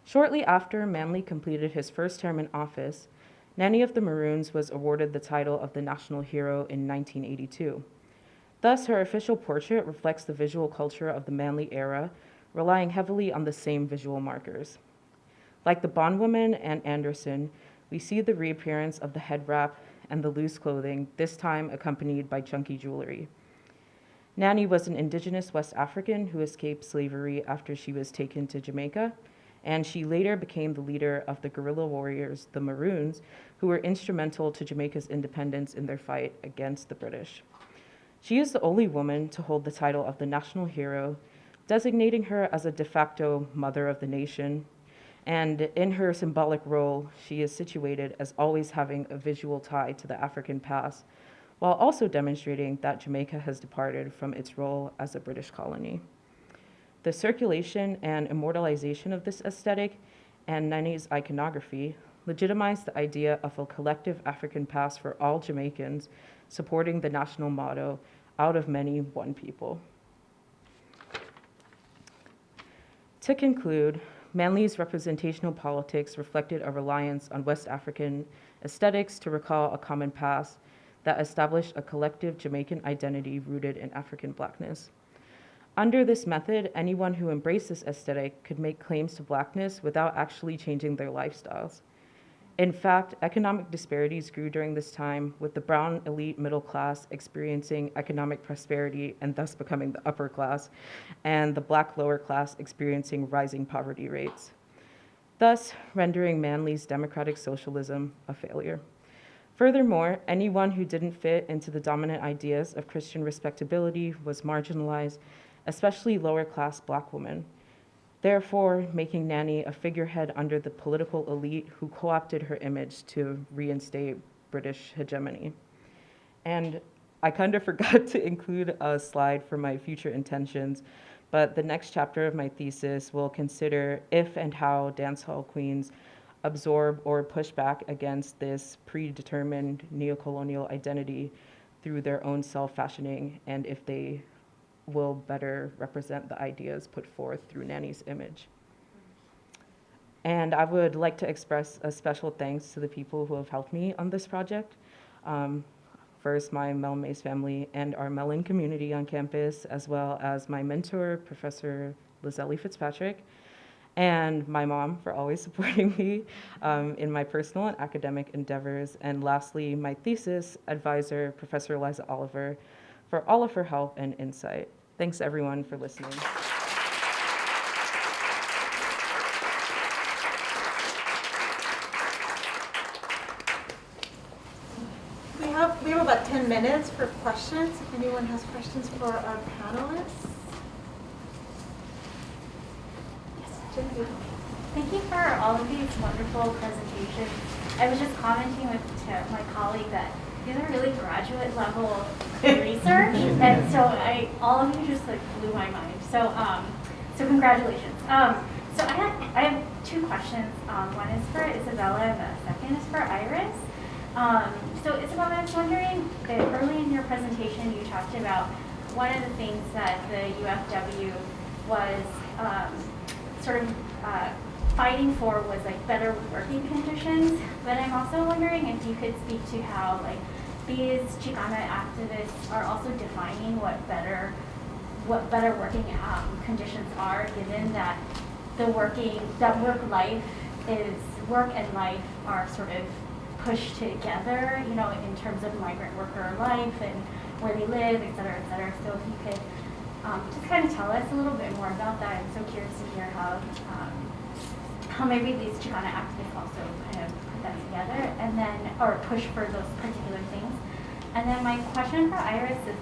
Shortly after Manley completed his first term in office, Nanny of the Maroons was awarded the title of the National Hero in 1982. Thus, her official portrait reflects the visual culture of the Manley era, relying heavily on the same visual markers. Like the bondwoman and Anderson, we see the reappearance of the head wrap and the loose clothing, this time accompanied by chunky jewelry. Nanny was an indigenous West African who escaped slavery after she was taken to Jamaica, and she later became the leader of the guerrilla warriors, the Maroons, who were instrumental to Jamaica's independence in their fight against the British. She is the only woman to hold the title of the National Hero, designating her as a de facto mother of the nation. And in her symbolic role, she is situated as always having a visual tie to the African past, while also demonstrating that Jamaica has departed from its role as a British colony. The circulation and immortalization of this aesthetic and Nanny's iconography legitimized the idea of a collective African past for all Jamaicans, supporting the national motto, out of many, one people. To conclude, Manley's representational politics reflected a reliance on West African aesthetics to recall a common past that established a collective Jamaican identity rooted in African Blackness. Under this method, anyone who embraced this aesthetic could make claims to Blackness without actually changing their lifestyles. In fact, economic disparities grew during this time, with the brown elite middle class experiencing economic prosperity and thus becoming the upper class, and the Black lower class experiencing rising poverty rates, thus rendering Manly's democratic socialism a failure. Furthermore, anyone who didn't fit into the dominant ideas of Christian respectability was marginalized, especially lower-class Black women, therefore making Nanny a figurehead under the political elite who co-opted her image to reinstate British hegemony. And I kind of forgot to include a slide for my future intentions, but the next chapter of my thesis will consider if and how dancehall queens absorb or push back against this predetermined neocolonial identity through their own self-fashioning, and if they will better represent the ideas put forth through Nanny's image. And I would like to express a special thanks to the people who have helped me on this project. First, my Mellon Mays family and our Mellon community on campus, as well as my mentor, Professor Lizelle Fitzpatrick, and my mom for always supporting me in my personal and academic endeavors. And lastly, my thesis advisor, Professor Eliza Oliver, for all of her help and insight. Thanks everyone for listening. We have about 10 minutes for questions. If anyone has questions for our panelists. Yes, Genevieve. Thank you for all of these wonderful presentations. I was just commenting with my colleague that these are really graduate level research, and so all of you just like blew my mind. So so congratulations. So I have two questions. One is for Isabella, and the second is for Iris. So Isabella, I was wondering that early in your presentation you talked about one of the things that the UFW was sort of fighting for was like better working conditions, but I'm also wondering if you could speak to how like these Chicana activists are also defining what better working conditions are, given that work and life are sort of pushed together, you know, in terms of migrant worker life and where they live, et cetera, et cetera. So if you could just kind of tell us a little bit more about that. I'm so curious to hear how maybe these Chicana activists also kind of put that together, and then, or push for those particular things. And then my question for Iris is,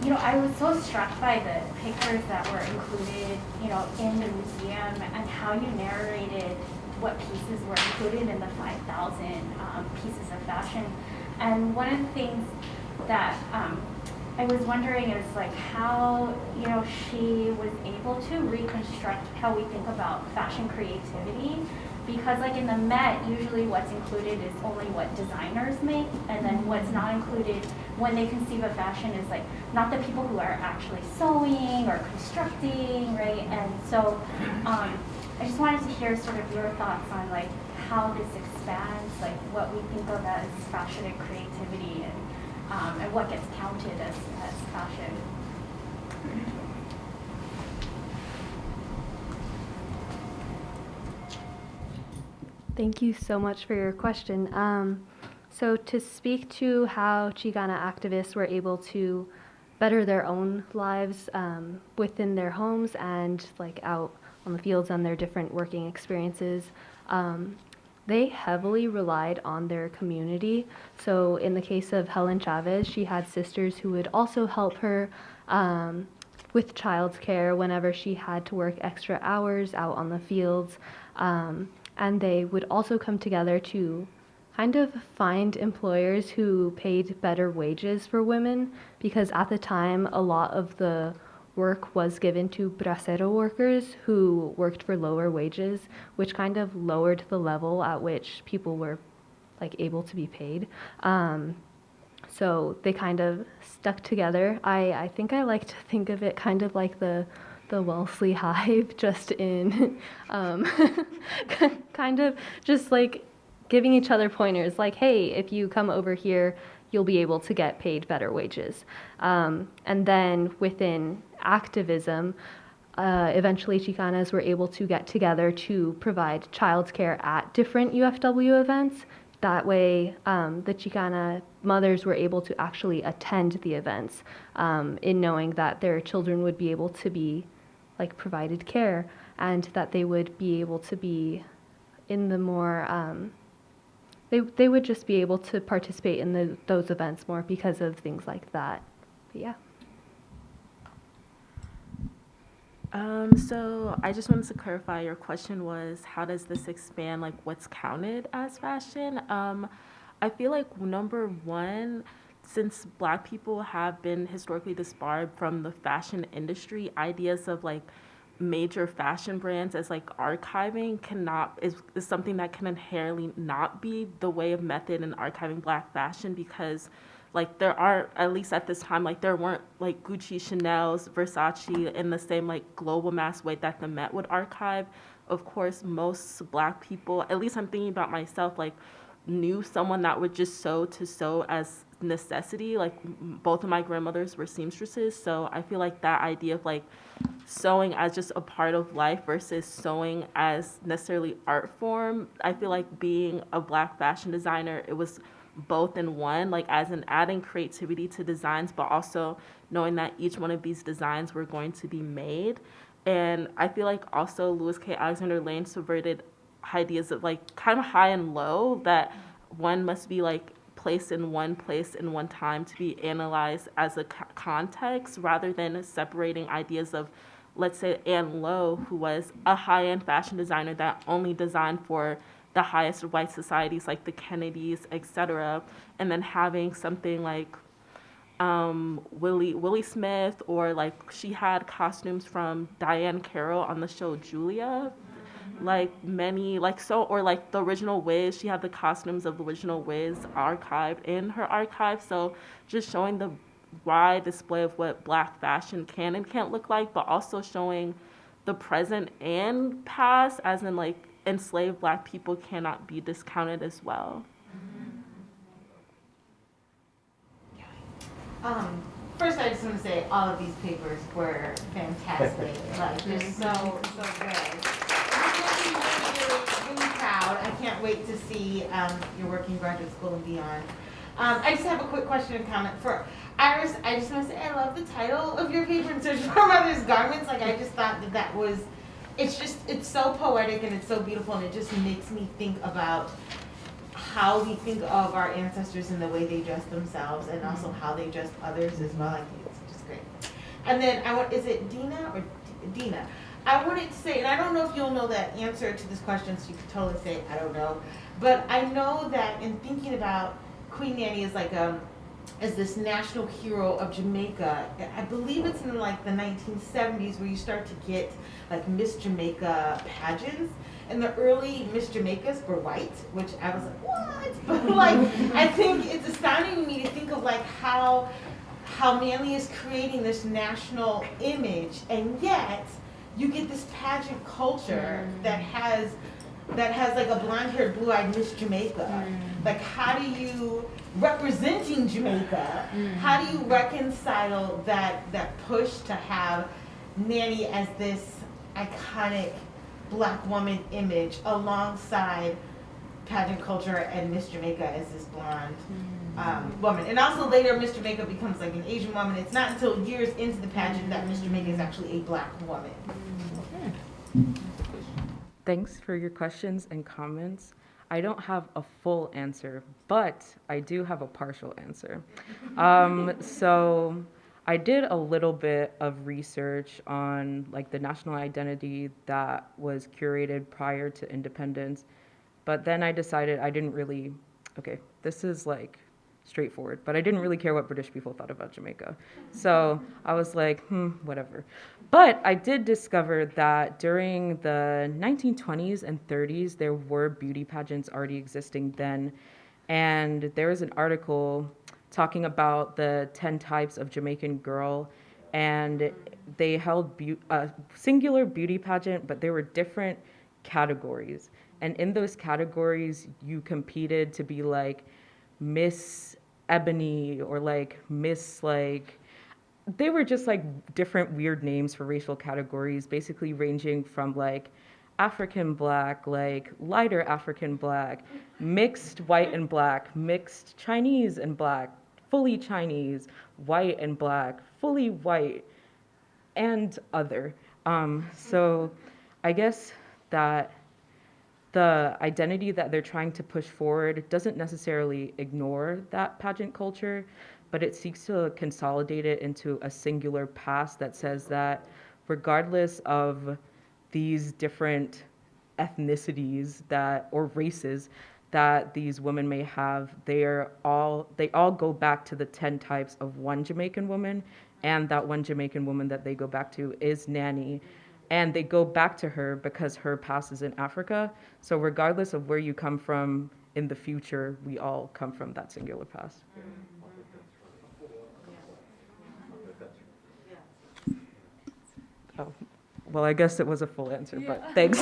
you know, I was so struck by the pictures that were included, you know, in the museum, and how you narrated what pieces were included in the 5,000 pieces of fashion. And one of the things that I was wondering is like how, you know, she was able to reconstruct how we think about fashion creativity, because like in the Met, usually what's included is only what designers make, and then what's not included when they conceive of fashion is like not the people who are actually sewing or constructing, right? And so I just wanted to hear sort of your thoughts on like how this expands like what we think of as fashion and creativity, and what gets counted as fashion. Thank you so much for your question. So to speak to how Chicana activists were able to better their own lives within their homes and like out on the fields on their different working experiences, they heavily relied on their community. So in the case of Helen Chavez, she had sisters who would also help her with childcare whenever she had to work extra hours out on the fields. And they would also come together to kind of find employers who paid better wages for women, because at the time, a lot of the work was given to bracero workers who worked for lower wages, which kind of lowered the level at which people were like able to be paid. So they kind of stuck together. I think I like to think of it kind of like the Wellesley Hive, just in kind of just like giving each other pointers like, hey, if you come over here, you'll be able to get paid better wages. And then within activism, eventually Chicanas were able to get together to provide childcare at different UFW events. That way, the Chicana mothers were able to actually attend the events in knowing that their children would be able to be like provided care and that they would be able to be in the more, they would just be able to participate in those events more because of things like that. But yeah. So I just wanted to clarify, your question was, how does this expand, like, what's counted as fashion? I feel like, number one, since Black people have been historically disbarred from the fashion industry, ideas of, like, major fashion brands as, like, archiving is something that can inherently not be the way of method in archiving Black fashion, because like there are, at least at this time, like there weren't like Gucci, Chanel's, Versace in the same like global mass way that the Met would archive. Of course, most Black people, at least I'm thinking about myself, like knew someone that would just sew to sew as necessity. Like both of my grandmothers were seamstresses, so I feel like that idea of like sewing as just a part of life versus sewing as necessarily art form, I feel like being a Black fashion designer, it was both in one, like as in adding creativity to designs, but also knowing that each one of these designs were going to be made. And I feel like also Louis K. Alexander Lane subverted ideas of like kind of high and low, that one must be like placed in one place in one time to be analyzed as a context, rather than separating ideas of, let's say, Anne Lowe, who was a high-end fashion designer that only designed for the highest of white societies like the Kennedys, etc., and then having something like Willie Smith, or like she had costumes from Diane Carroll on the show Julia, like many, like so, or like the original Wiz, she had the costumes of the original Wiz archived in her archive. So just showing the wide display of what Black fashion can and can't look like, but also showing the present and past, as in like enslaved Black people cannot be discounted as well. First, I just want to say all of these papers were fantastic, like just so good. Really proud. I can't wait to see your work in graduate school and beyond. I just have a quick question and comment for Iris. I just want to say I love the title of your paper, "In Search of Our Mother's Garments." Like I just thought that was, it's so poetic and it's so beautiful, and it just makes me think about how we think of our ancestors and the way they dress themselves, and also how they dress others as well. I think it's just great. And then is it Deana or Deana? I wanted to say, and I don't know if you'll know that answer to this question, so you could totally say I don't know. But I know that in thinking about Queen Nanny as like as this national hero of Jamaica, I believe it's in like the 1970s where you start to get like Miss Jamaica pageants. And the early Miss Jamaicas were white, which I was like, what? But like, I think it's astounding to me to think of like how Manly is creating this national image, and yet you get this pageant culture that has like a blonde-haired, blue-eyed Miss Jamaica. Like, how do you, representing Jamaica, how do you reconcile that push to have Nanny as this iconic Black woman image alongside pageant culture and Miss Jamaica as this blonde woman? And also later Miss Jamaica becomes like an Asian woman. It's not until years into the pageant that Miss Jamaica is actually a Black woman. Thanks for your questions and comments. I don't have a full answer, but I do have a partial answer. So I did a little bit of research on like the national identity that was curated prior to independence, but then I decided I didn't really, okay, this is like straightforward, but I didn't really care what British people thought about Jamaica. So I was like, whatever. But I did discover that during the 1920s and 30s, there were beauty pageants already existing then. And there was an article talking about the 10 types of Jamaican girl, and they held a singular beauty pageant, but there were different categories. And in those categories, you competed to be like Miss Ebony or like Miss like, they were just like different weird names for racial categories, basically ranging from like African Black, like lighter African Black, mixed white and Black, mixed Chinese and Black, fully Chinese, white and Black, fully white, and other. So I guess that the identity that they're trying to push forward doesn't necessarily ignore that pageant culture, but it seeks to consolidate it into a singular past that says that regardless of these different ethnicities that or races that these women may have, they all go back to the 10 types of one Jamaican woman, and that one Jamaican woman that they go back to is Nanny. And they go back to her because her past is in Africa. So regardless of where you come from in the future, we all come from that singular past. Oh, well, I guess it was a full answer, but thanks.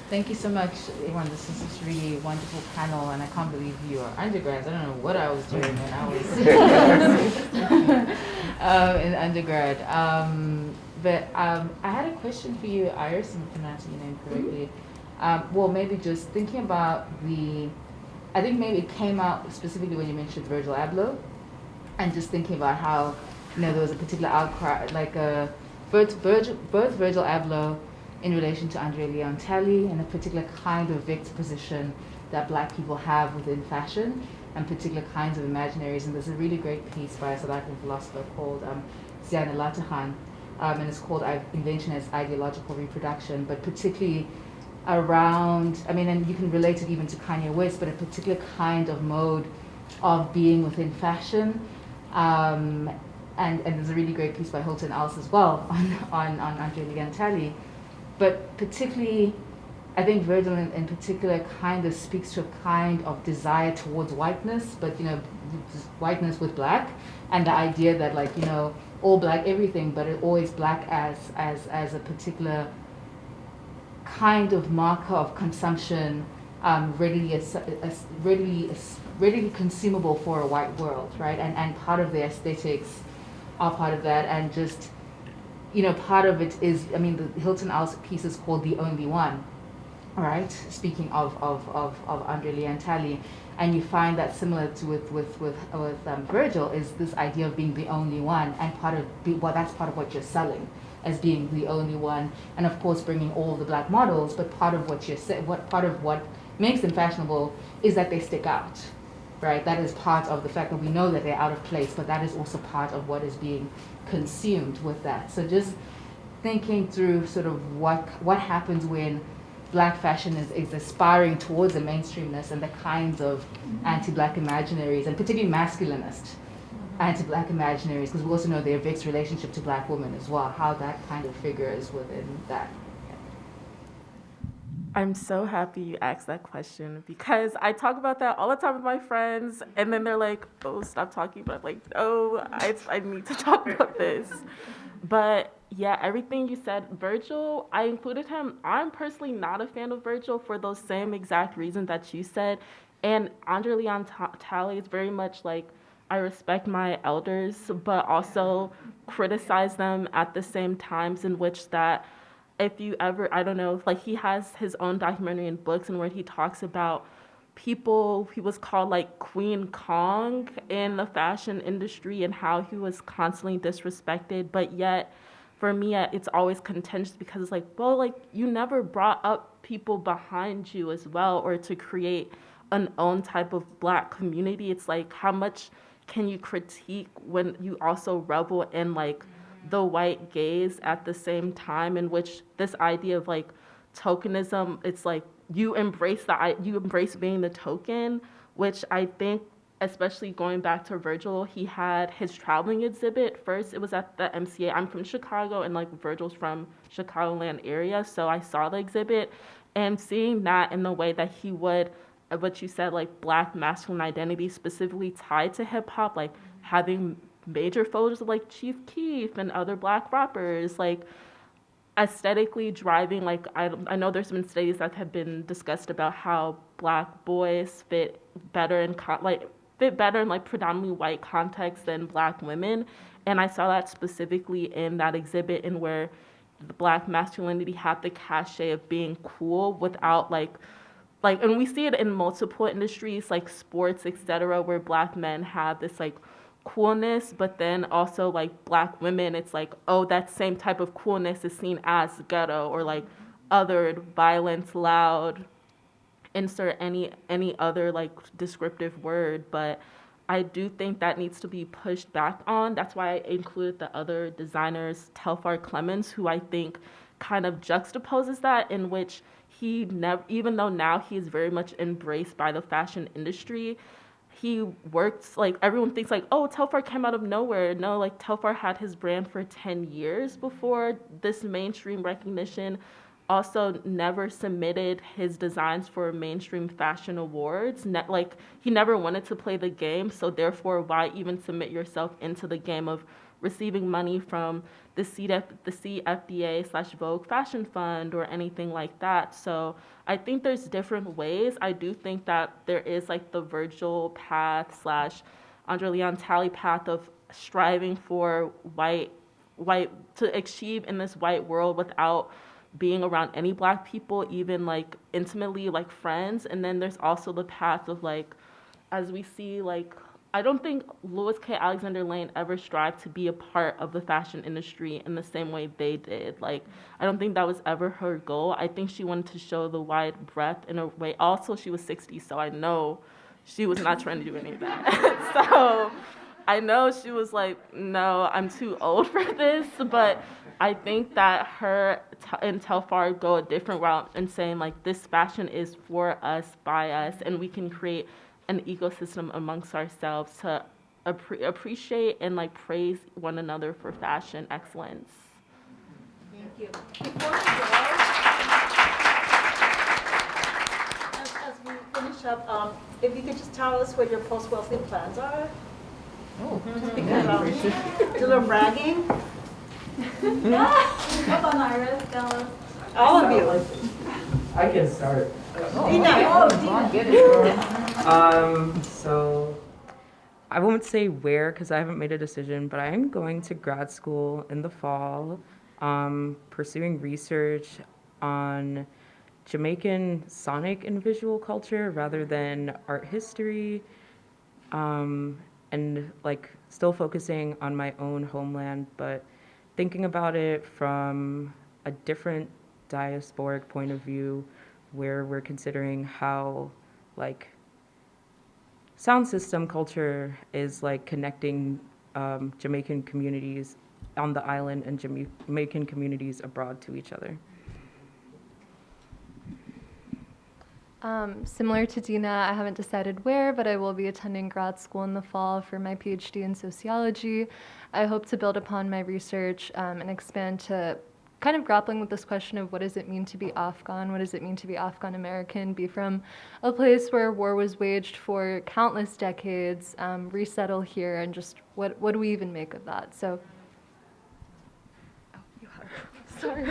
Thank you so much, everyone. This is just really wonderful panel, and I can't believe you are undergrads. I don't know what I was doing when I was in undergrad. But I had a question for you, Iris, if I'm pronouncing your name correctly. Well, maybe just thinking about I think maybe it came out specifically when you mentioned Virgil Abloh, and just thinking about how, there was a particular outcry, like both Virgil Abloh in relation to Andre Leon Talley and a particular kind of vector position that Black people have within fashion and particular kinds of imaginaries. And there's a really great piece by a South African philosopher called Deana Weatherly, and it's called Invention as Ideological Reproduction, but particularly around, and you can relate it even to Kanye West, but a particular kind of mode of being within fashion. And there's a really great piece by Hilton Alice as well on Andre Leon Talley. But particularly, I think Virgil in particular kind of speaks to a kind of desire towards whiteness, but whiteness with Black, and the idea that all Black everything, but it always Black as a particular kind of marker of consumption, readily consumable for a white world, right? And part of the aesthetics are part of that, and just part of it is, the Hilton Alice piece is called The Only One, right? Speaking of Andre Leon Talley, and you find that similar to with Virgil is this idea of being the only one, and that's part of what you're selling as being the only one, and of course bringing all the Black models. But part of what makes them fashionable is that they stick out, right? That is part of the fact that we know that they're out of place, but that is also part of what is being consumed with that. So just thinking through sort of what happens when Black fashion is aspiring towards a mainstreamness and the kinds of anti-Black imaginaries, and particularly masculinist anti-Black imaginaries, because we also know their Vic's relationship to Black women as well, how that kind of figures within that. I'm so happy you asked that question, because I talk about that all the time with my friends, and then they're like, oh, stop talking. But I'm like, no, I need to talk about this. But yeah, everything you said, Virgil, I included him. I'm personally not a fan of Virgil for those same exact reasons that you said. And Andre Leon Talley is very much like, I respect my elders, but also criticize them at the same times, in which that if you ever, I don't know, like he has his own documentary and books, and where he talks about people, he was called like Queen Kong in the fashion industry, and how he was constantly disrespected. But yet, for me, it's always contentious, because it's like, well, like you never brought up people behind you as well, or to create an own type of Black community. It's like, how much can you critique when you also revel in like the white gaze at the same time, in which this idea of like tokenism, it's like you embrace being the token, which I think, especially going back to Virgil, he had his traveling exhibit. First, it was at the MCA. I'm from Chicago, and like Virgil's from Chicagoland area, so I saw the exhibit, and seeing that in the way that he would, what you said, like Black masculine identity specifically tied to hip hop, like having major photos of like Chief Keef and other Black rappers, like aesthetically driving. Like I know there's been studies that have been discussed about how Black boys fit better in like predominantly white context than Black women, and I saw that specifically in that exhibit, in where the Black masculinity had the cachet of being cool without like, and we see it in multiple industries like sports, etc., where Black men have this like coolness, but then also like Black women, it's like, oh, that same type of coolness is seen as ghetto or like othered, violence, loud, insert any other like descriptive word. But I do think that needs to be pushed back on. That's why I included the other designers, Telfar Clemens, who I think kind of juxtaposes that, in which he never, even though now he is very much embraced by the fashion industry, he works, like, everyone thinks like, oh, Telfar came out of nowhere. No, like, Telfar had his brand for 10 years before this mainstream recognition. Also never submitted his designs for mainstream fashion awards. Like, he never wanted to play the game, so therefore why even submit yourself into the game of receiving money from the CFDA/Vogue Fashion Fund or anything like that. So I think there's different ways. I do think that there is like the Virgil path / Andre Leon Talley path of striving for white to achieve in this white world without being around any Black people, even like intimately, like friends. And then there's also the path of like, as we see, like, I don't think Louis K. Alexander Lane ever strived to be a part of the fashion industry in the same way they did. Like, I don't think that was ever her goal. I think she wanted to show the wide breadth in a way. Also, she was 60, so I know she was not trying to do any of that. So I know she was like, no, I'm too old for this. But I think that her and Telfar go a different route in saying, like, this fashion is for us, by us, and we can create an ecosystem amongst ourselves to appreciate and like praise one another for fashion excellence. Thank you. Before we go, as we finish up, if you could just tell us what your post-Wellesley plans are. Oh, Do a little bragging. Come on, Iris, tell us. All of you. I can start. So I won't say where because I haven't made a decision, but I am going to grad school in the fall, pursuing research on Jamaican sonic and visual culture rather than art history, and like still focusing on my own homeland, but thinking about it from a different diasporic point of view, where we're considering how like sound system culture is like connecting Jamaican communities on the island and Jamaican communities abroad to each other. Similar to Deana, I haven't decided where, but I will be attending grad school in the fall for my PhD in sociology. I hope to build upon my research and expand to kind of grappling with this question of what does it mean to be Afghan, what does it mean to be Afghan American, be from a place where war was waged for countless decades, resettle here, and just what do we even make of that? So, sorry.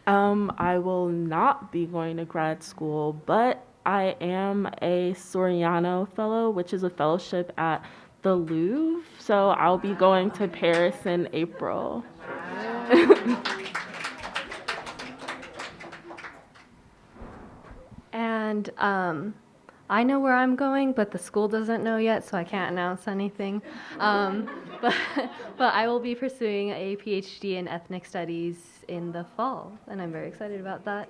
I will not be going to grad school, but I am a Soriano Fellow, which is a fellowship at the Louvre. So I'll be going to Paris in April. And I know where I'm going, but the school doesn't know yet, so I can't announce anything. But I will be pursuing a PhD in ethnic studies in the fall, and I'm very excited about that.